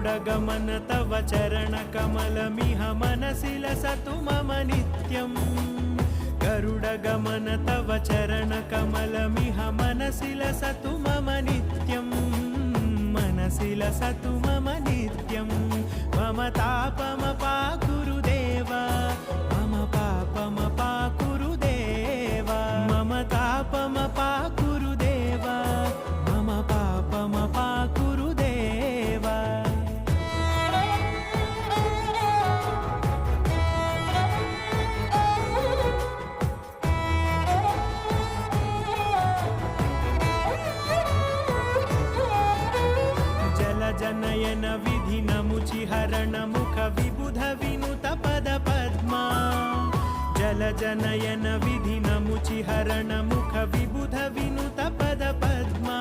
गरुडगमन तव चरणकमलमिह मनसि लसतु मम नित्यम् गरुडगमन तव चरणकमलमिह मनसि लसतु मम नित्यम् मनसि लसतु मम नित्यम् मम तापमपाकुरु देव मम पापमपाकुरु देव मम तापमपाकुरु देव मम पापमपाकुरु देव जनयन विधिनमुचिहरण मुख विबुध विनुत पद पद्मा जल जनयन विधिनमुचिहरण मुख विबुध विनुत पद पद्मा